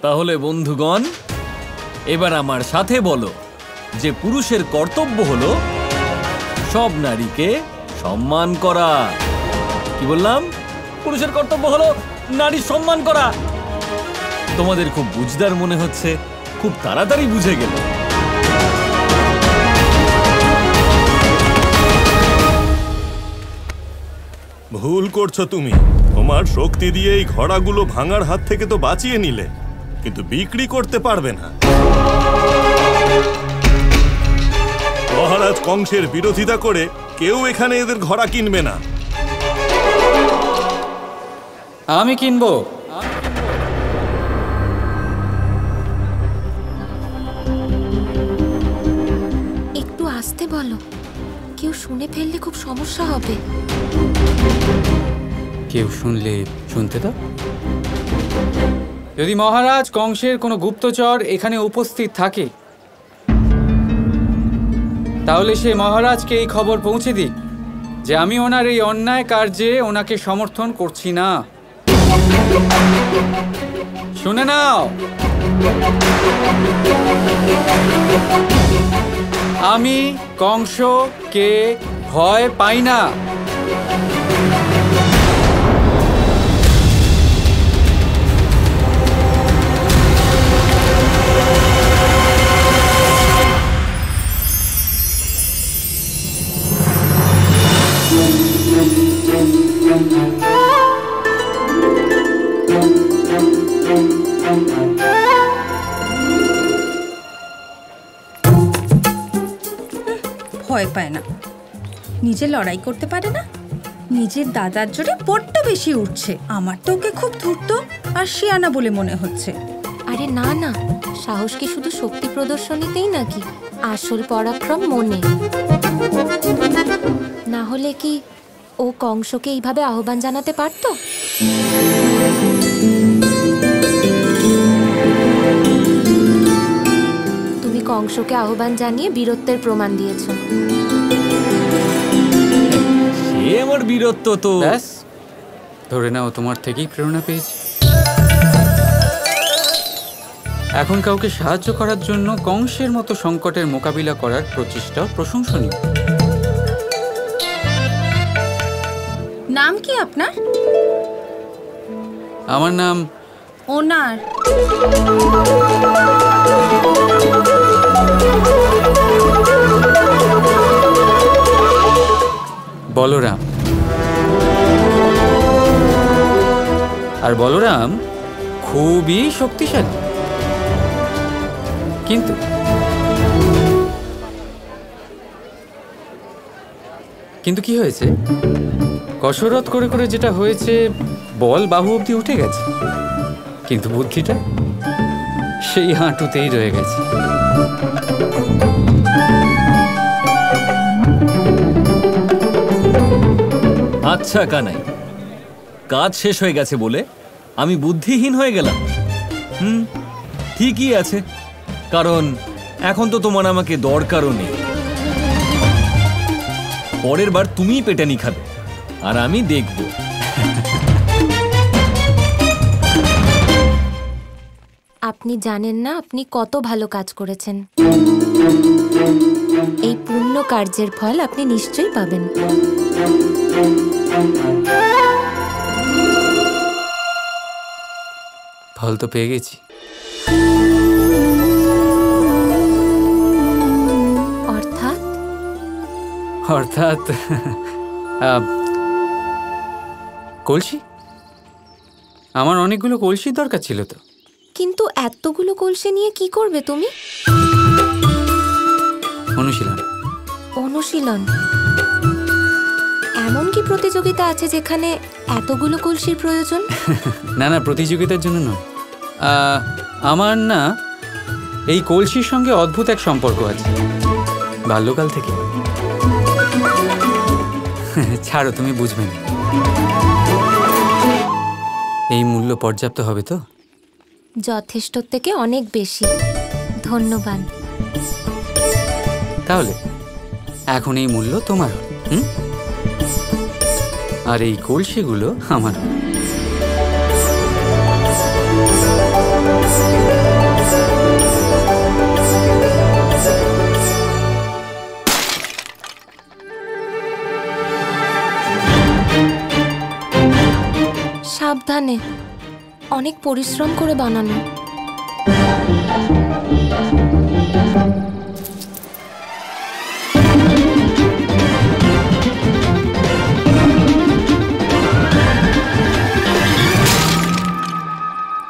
তাহলে বন্ধুগণ, এবার আমার সাথে বলো যে পুরুষের কর্তব্য হলো সব নারীকে সম্মান করা। কি বললাম? পুরুষের কর্তব্য হলো নারী সম্মান করা। তোমাদের খুব বুঝদার মনে হচ্ছে, খুব তাড়াতাড়ি বুঝে গেল। ভুল করছো তুমি। তোমার শক্তি দিয়ে এই ঘোড়াগুলো ভাঙার হাত থেকে তো বাঁচিয়ে নিলে, কিন্তু বিক্রি করতে পারবে না। মহারাজ কংসের বিরোধিতা করে কেউ এখানে এদের ঘোড়া কিনবে না। আমি কিনবো। একটু আস্তে বলো, কেউ শুনে ফেললে খুব সমস্যা হবে। কেউ শুনলে শুনতে দাও। যদি মহারাজ কংসের কোনো গুপ্তচর এখানে উপস্থিত থাকে, তাহলে সে মহারাজকে এই খবর পৌঁছে দিক যে আমি ওনার এই অন্যায় কার্যে ওনাকে সমর্থন করছি না। শুনে নাও, আমি কংসকে ভয় পাই না। ভয় পায় না, নিজে লড়াই করতে পারে না, নিজের দাদার জোরে বড্ড বেশি উঠছে। আমার তো ওকে খুব ধূর্ত আর শিয়ানা বলে মনে হচ্ছে। আরে না না, সাহস কি শুধু শক্তি প্রদর্শনীতেই নাকি? আসল পরাক্রম মনে। না হলে কি ও কংসকে এইভাবে আহ্বান জানাতে পারত? তুমি কংসকে আহ্বান জানিয়ে বীরত্বের প্রমাণ দিয়েছ। সে আমার বীরত্ব তো ব্যাস, ধরে নাও তোমার থেকেই প্রেরণা পেয়েছি। এখন কাউকে সাহায্য করার জন্য কংসের মতো সংকটের মোকাবিলা করার প্রচেষ্টা প্রশংসনীয়। নাম কি আপনার? আমার নাম ওনার বলরাম। আর বলরাম খুবই শক্তিশালী, কিন্তু কি হয়েছে? কসরত করে করে যেটা হয়েছে, বল বাহু অবধি উঠে গেছে, কিন্তু বুদ্ধিটা সেই হাঁটুতেই রয়ে গেছে। আচ্ছা কানাই, কাজ শেষ হয়ে গেছে বলে আমি বুদ্ধিহীন হয়ে গেলাম? ঠিকই আছে, কারণ এখন তো তোমার আমাকে দরকারও নেই। পরের বার তুমিই পেটানি খাবে আর আমি দেখব। আপনি জানেন না আপনি কত ভালো কাজ করেছেন। এই পূর্ণ কার্যের ফল আপনি নিশ্চয়ই পাবেন। ফল তো পেয়ে গেছি। অর্থাৎ কলসি। আমার অনেকগুলো কলসির দরকার ছিল তো। কিন্তু এতগুলো কলসি নিয়ে কি করবে তুমি? অনুশীলন। অনুশীলন? এমন কি প্রতিযোগিতা আছে যেখানে এতগুলো কলসির প্রয়োজন? না না, প্রতিযোগিতার জন্য নয়। আমার না এই কলসির সঙ্গে অদ্ভুত এক সম্পর্ক আছে, বাল্যকাল থেকে। ছাড়ো, তুমি বুঝবে না। এই মূল্য পর্যাপ্ত হবে তো? যথেষ্ট থেকে অনেক বেশি। ধন্যবাদ। তাহলে এখন এই মূল্য তোমার, আর এই কলসিগুলো আমার। সাবধানে, অনেক পরিশ্রম করে বানানো।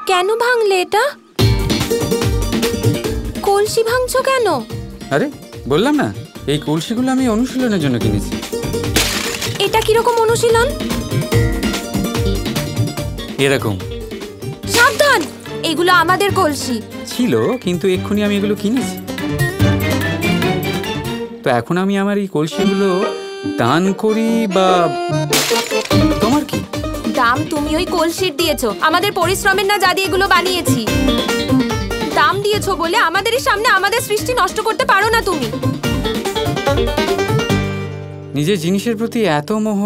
কেন ভাঙলে এটা? কলসি ভাঙছো কেন? আরে বললাম না, এই কলসিগুলো আমি অনুশীলনের জন্য কিনেছি। এটা কিরকম অনুশীলন? এরকম। সাবধান, এগুলো আমাদের কলসি ছিল, কিন্তু এক্ষুনি আমি এগুলো কিনেছি। তো এখন আমি আমার এই কলসিগুলো দান করি বা তোমার কি? দাম তুমি ওই কলসির দিয়েছো, আমাদের পরিশ্রমের না যা দিয়ে এগুলো বানিয়েছি। দাম দিয়েছো বলে আমাদেরই সামনে আমাদের সৃষ্টি নষ্ট করতে পারো না তুমি। নিজের জিনিসের প্রতি এত মোহ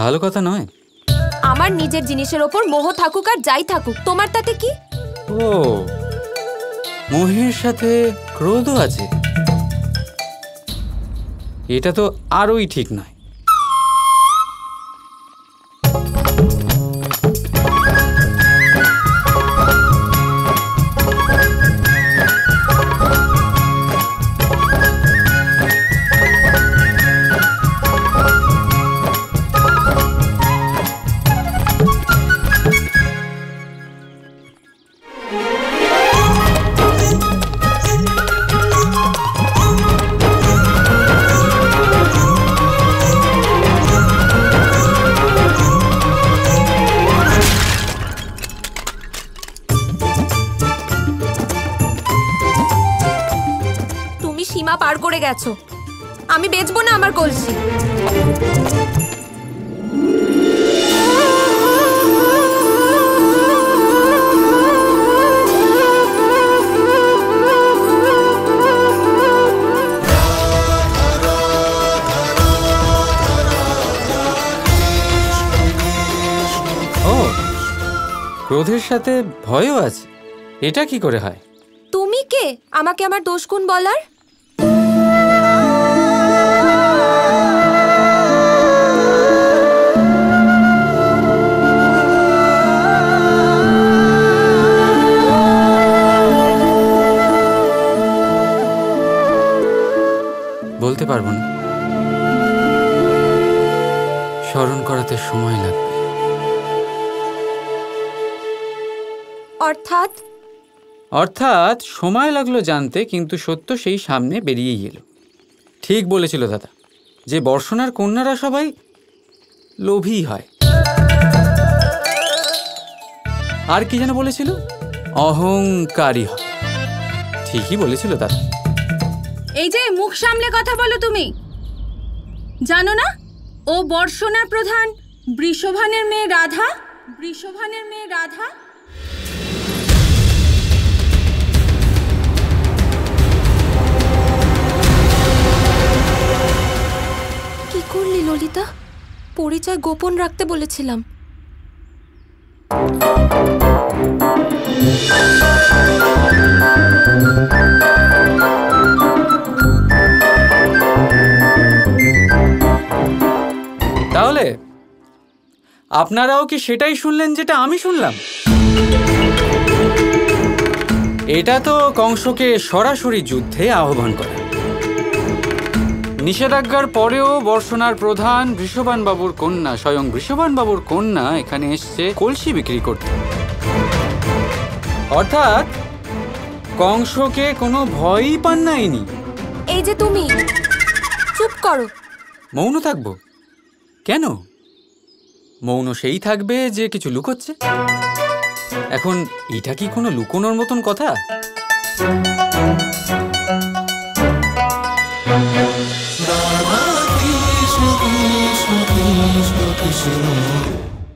ভালো কথা নয়। আমার নিজের জিনিসের ওপর মোহ থাকুক আর যাই থাকুক, তোমার তাতে কি? ও, মোহের সাথে ক্রোধও আছে। এটা তো আরোই ঠিক নয়। সীমা পার করে গেছো, আমি বেচবো না আমার কলসি। ও, ক্রোধের সাথে ভয়ও আছে, এটা কি করে হয়? তুমি কে আমাকে আমার দোষ গুণ বলার? বলতে পারবো না, স্মরণ করাতে সময় লাগবে। অর্থাৎ সময় লাগলো জানতে, কিন্তু সত্য সেই সামনে বেরিয়েই এলো। ঠিক বলেছিল দাদা, যে বর্ষণার কন্যারা সবাই লোভী হয়। আর কি যেন বলেছিল, অহংকারী হয়। ঠিকই বলেছিল দাদা। এই যে মুখ সামলে কথা বলো তুমি, জানো না ও বর্ষণার প্রধান বৃষভানের মেয়ে রাধা। কি করলি ললিতা? পরিচয় গোপন রাখতে বলেছিলাম। তাহলে আপনারাও কি সেটাই শুনলেন যেটা আমি শুনলাম? এটা তো কংসকে সরাসরি যুদ্ধে আহ্বান করে। নিষেধাজ্ঞার পরেও বর্ষণার প্রধান বৃষভান বাবুর কন্যা, স্বয়ং বৃষভান বাবুর কন্যা এখানে এসছে কলসি বিক্রি করতে। অর্থাৎ কংসকে কোনো ভয়ই পান না ইনি। এই যে তুমি চুপ করো। মৌন থাকবো কেন? মৌন সেই থাকবে যে কিছু লুকোচ্ছে। এখন এটা কি কোনো লুকোনোর মতন কথা? রাধা কৃষ্ণ কৃষ্ণ কৃষ্ণ কৃষ্ণ